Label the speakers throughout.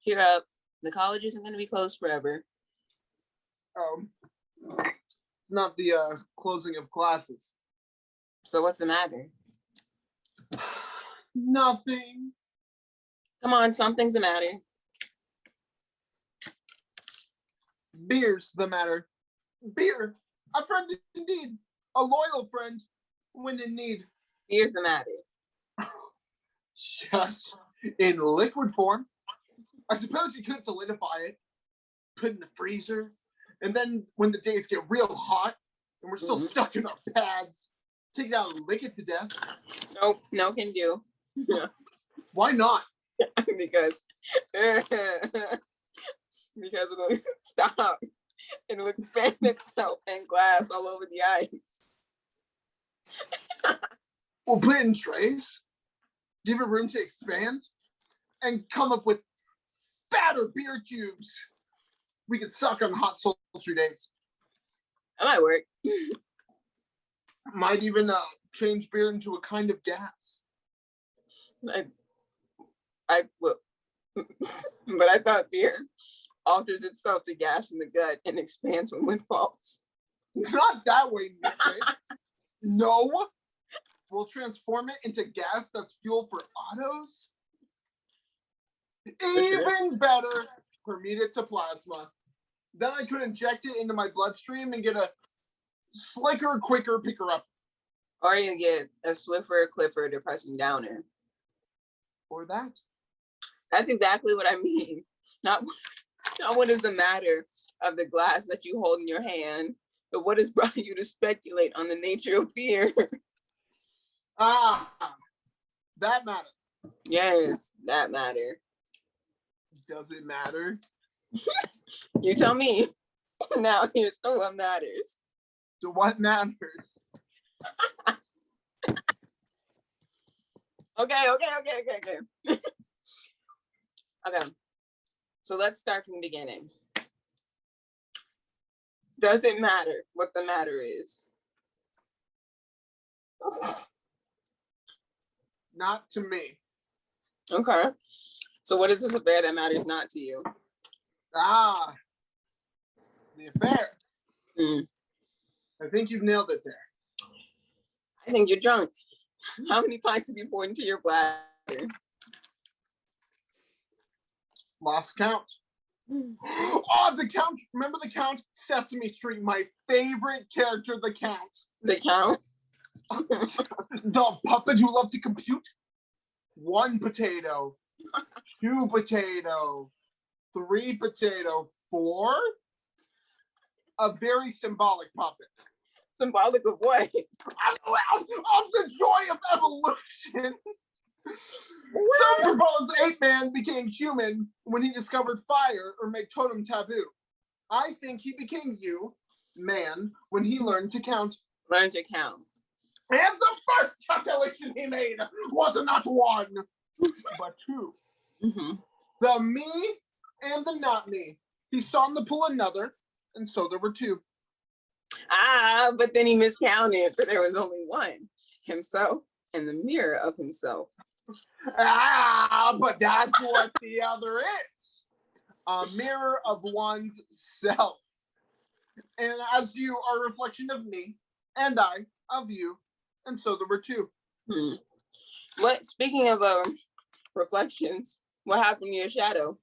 Speaker 1: Cheer up. The college isn't going to be closed forever.
Speaker 2: It's not the closing of classes.
Speaker 1: So what's the matter?
Speaker 2: Nothing.
Speaker 1: Come on, something's the matter.
Speaker 2: Beer's the matter. Beer, a friend indeed, a loyal friend when in need.
Speaker 1: Beer's the matter.
Speaker 2: Just in liquid form. I suppose you could solidify it, put in the freezer, and then when the days get real hot and we're still stuck in our pads, take it out and lick it to death.
Speaker 1: Nope, no can do.
Speaker 2: Why not?
Speaker 1: because it'll stop and it'll expand itself in glass all over the ice.
Speaker 2: We'll put it in trays, give it room to expand, and come up with fatter beer cubes we can suck on hot, sultry days.
Speaker 1: That might work.
Speaker 2: Might even change beer into a kind of gas.
Speaker 1: I will. But I thought beer alters itself to gas in the gut and expands when wind falls.
Speaker 2: Not that way, Nick. No. We'll transform it into gas that's fuel for autos. Even better, permeate it to plasma. Then I could inject it into my bloodstream and get a slicker, quicker picker-up.
Speaker 1: Or you get a Swiffer, Clifford, depressing downer.
Speaker 2: Or that.
Speaker 1: That's exactly what I mean. Not what is the matter of the glass that you hold in your hand, but what has brought you to speculate on the nature of beer.
Speaker 2: That matter.
Speaker 1: Yes, that matter.
Speaker 2: Does it matter?
Speaker 1: You tell me. Now here's what matters.
Speaker 2: So what matters?
Speaker 1: Okay. Okay. So let's start from the beginning. Does it matter what the matter is?
Speaker 2: Not to me.
Speaker 1: Okay. So what is this affair that matters not to you?
Speaker 2: The affair.
Speaker 1: Mm.
Speaker 2: I think you've nailed it there.
Speaker 1: I think you're drunk. How many pints have you poured into your bladder?
Speaker 2: Lost count. Oh, the Count. Remember the Count? Sesame Street, my favorite character, the Count.
Speaker 1: The Count?
Speaker 2: The puppet who loved to compute. 1 potato, 2 potato, 3 potato, 4. A very symbolic puppet.
Speaker 1: Symbolic of what?
Speaker 2: Of the joy of evolution. Some propose ape-man became human when he discovered fire or made totem taboo. I think he became man, when he learned to count.
Speaker 1: Learn to count.
Speaker 2: And the first calculation he made was not 1, but 2.
Speaker 1: Mm-hmm.
Speaker 2: The me and the not me. He saw him to pull another, and so there were 2.
Speaker 1: But then he miscounted, but there was only 1. Himself and the mirror of himself.
Speaker 2: But that's what the other is. A mirror of one's self. And as you are a reflection of me, and I of you, and so there were 2.
Speaker 1: What? Speaking of reflections, what happened to your shadow?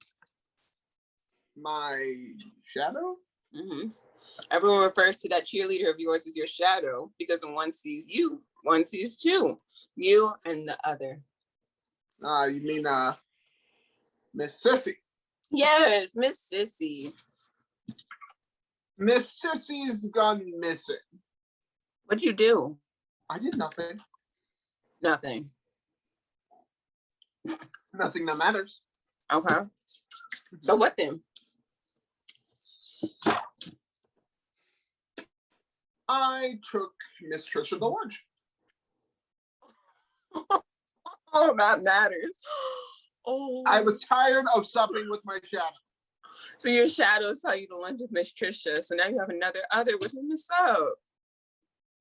Speaker 2: My shadow?
Speaker 1: Mm-hmm. Everyone refers to that cheerleader of yours as your shadow because when one sees you, one sees 2. You and the other.
Speaker 2: You mean Miss Sissy?
Speaker 1: Yes, Miss Sissy.
Speaker 2: Miss Sissy's gone missing.
Speaker 1: What'd you do?
Speaker 2: I did nothing.
Speaker 1: Nothing.
Speaker 2: Nothing that matters.
Speaker 1: Okay. So what then?
Speaker 2: I took Miss Trisha to lunch.
Speaker 1: Oh, that matters. Oh.
Speaker 2: I was tired of supping with my shadow.
Speaker 1: So your shadow saw you to lunch with Miss Trisha. So now you have another other with him to sub.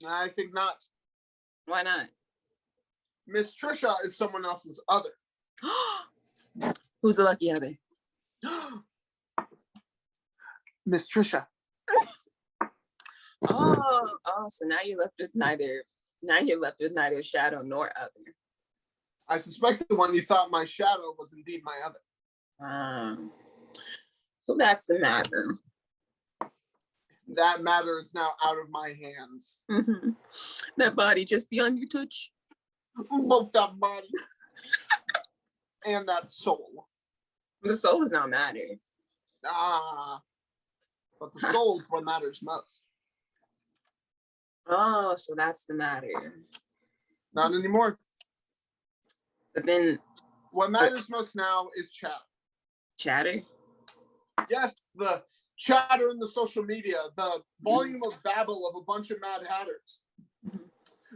Speaker 2: I think not.
Speaker 1: Why not?
Speaker 2: Miss Trisha is someone else's other.
Speaker 1: Who's the lucky other?
Speaker 2: Miss Trisha.
Speaker 1: So now you're left with neither shadow nor other.
Speaker 2: I suspect the one you thought my shadow was indeed my other.
Speaker 1: So that's the matter.
Speaker 2: That matter is now out of my hands.
Speaker 1: Mm-hmm. That body just beyond your touch.
Speaker 2: Both that body and that soul.
Speaker 1: The soul is not matter.
Speaker 2: But the soul is what matters most.
Speaker 1: Oh, so that's the matter.
Speaker 2: Not anymore.
Speaker 1: But then
Speaker 2: what matters most now is chatter.
Speaker 1: Chatter?
Speaker 2: Yes, the chatter in the social media, the volume of babble of a bunch of Mad Hatters.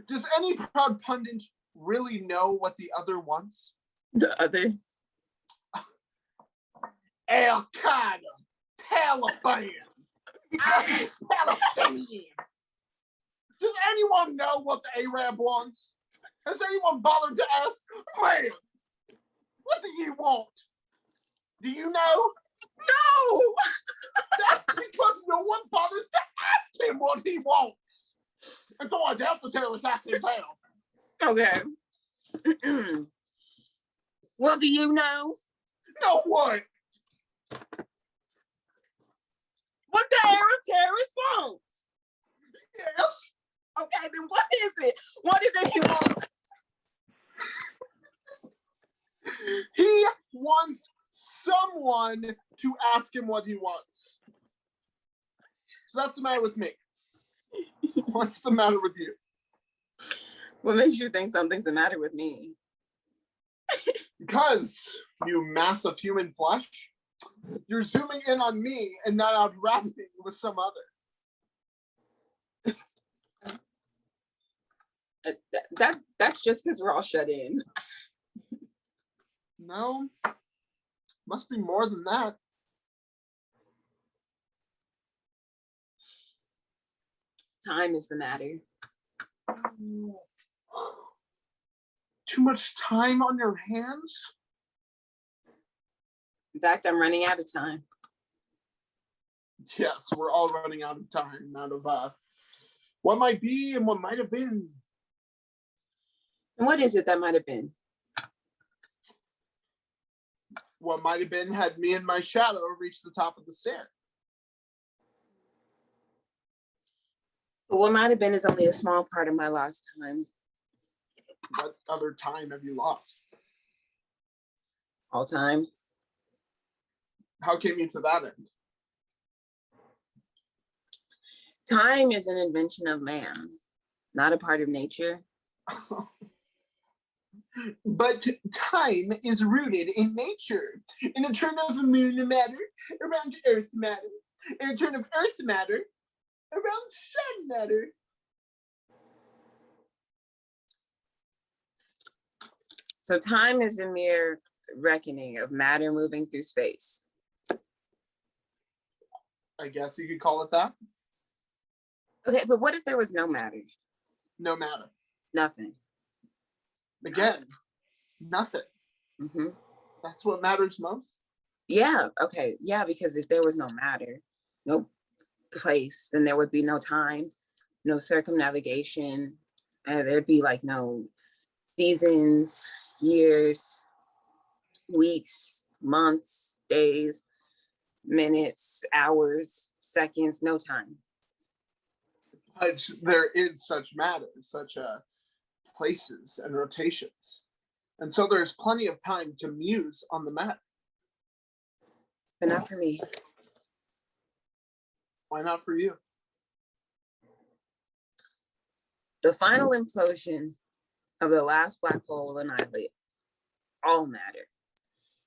Speaker 2: Does any proud pundit really know what the other wants?
Speaker 1: The other?
Speaker 2: Al Qaeda, Taliban, Palestinian. Does anyone know what the Arab wants? Has anyone bothered to ask, man, what do you want? Do you know?
Speaker 1: No!
Speaker 2: That's because no one bothers to ask him what he wants. And so I doubt the terrorists asked him down.
Speaker 1: Okay. Well, do you know?
Speaker 2: No what?
Speaker 1: What the terrorist wants?
Speaker 2: Yes.
Speaker 1: Okay, then what is it? What is it he wants?
Speaker 2: He wants someone to ask him what he wants. So that's the matter with me. What's the matter with you?
Speaker 1: What makes you think something's the matter with me?
Speaker 2: Because, you mass of human flesh, you're zooming in on me and not out rapping with some other.
Speaker 1: That's just because we're all shut in.
Speaker 2: No, must be more than that.
Speaker 1: Time is the matter.
Speaker 2: Too much time on your hands?
Speaker 1: In fact, I'm running out of time.
Speaker 2: Yes, we're all running out of time, out of what might be and what might have been.
Speaker 1: And what is it that might have been?
Speaker 2: What might have been had me and my shadow reached the top of the stair.
Speaker 1: But what might have been is only a small part of my lost time.
Speaker 2: What other time have you lost?
Speaker 1: All time.
Speaker 2: How came you to that end?
Speaker 1: Time is an invention of man, not a part of nature.
Speaker 2: But time is rooted in nature, in a turn of moon matter around earth matter, in a turn of earth matter around sun matter.
Speaker 1: So time is a mere reckoning of matter moving through space.
Speaker 2: I guess you could call it that.
Speaker 1: Okay, but what if there was no matter?
Speaker 2: No matter.
Speaker 1: Nothing.
Speaker 2: Again, nothing.
Speaker 1: Mm-hmm.
Speaker 2: That's what matters most.
Speaker 1: Yeah, okay. Yeah, because if there was no matter, no place, then there would be no time, no circumnavigation. There'd be like no seasons, years, weeks, months, days, minutes, hours, seconds, no time.
Speaker 2: But there is such matter, such places and rotations. And so there's plenty of time to muse on the matter.
Speaker 1: But not for me.
Speaker 2: Why not for you?
Speaker 1: The final implosion of the last black hole will annihilate all matter.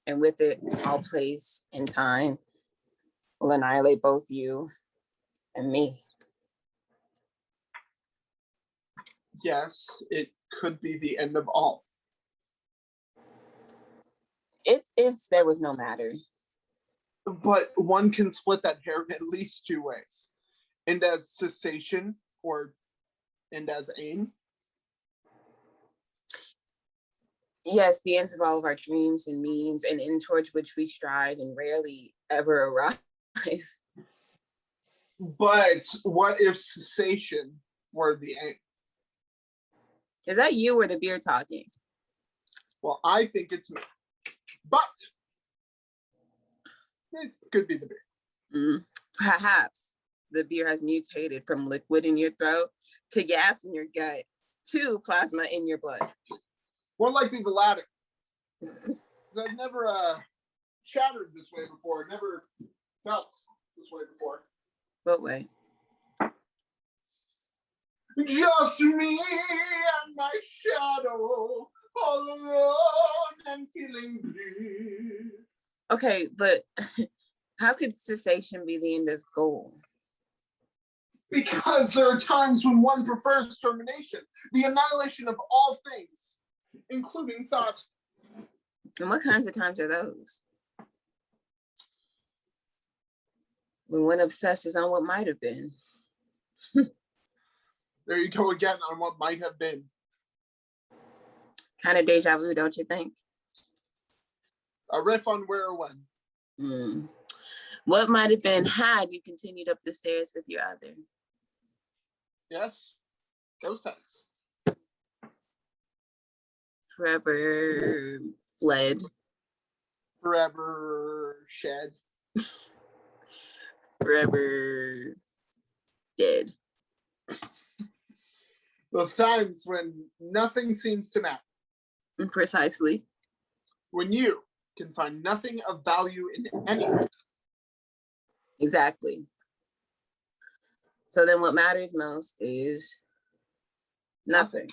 Speaker 1: And with it, all place and time will annihilate both you and me.
Speaker 2: Yes, it could be the end of all.
Speaker 1: If there was no matter.
Speaker 2: But one can split that hair in at least two ways. And as cessation and as aim.
Speaker 1: Yes, the ends of all of our dreams and means and in towards which we strive and rarely ever arrive.
Speaker 2: But what if cessation were the aim?
Speaker 1: Is that you or the beer talking?
Speaker 2: Well, I think it's me. But it could be the beer.
Speaker 1: Perhaps the beer has mutated from liquid in your throat to gas in your gut to plasma in your blood.
Speaker 2: More likely the latter. I've never shattered this way before. Never felt this way before.
Speaker 1: What way?
Speaker 2: Just me and my shadow, all alone and feeling blue.
Speaker 1: Okay, but how could cessation be the endless goal?
Speaker 2: Because there are times when one prefers termination, the annihilation of all things, including thought.
Speaker 1: And what kinds of times are those? When one obsesses on what might have been.
Speaker 2: There you go again on what might have been.
Speaker 1: Kind of deja vu, don't you think?
Speaker 2: A riff on where or when.
Speaker 1: What might have been had you continued up the stairs with your other?
Speaker 2: Yes, those times.
Speaker 1: Forever fled.
Speaker 2: Forever shed.
Speaker 1: Forever dead.
Speaker 2: Those times when nothing seems to matter.
Speaker 1: Precisely.
Speaker 2: When you can find nothing of value in anything.
Speaker 1: Exactly. So then what matters most is nothing.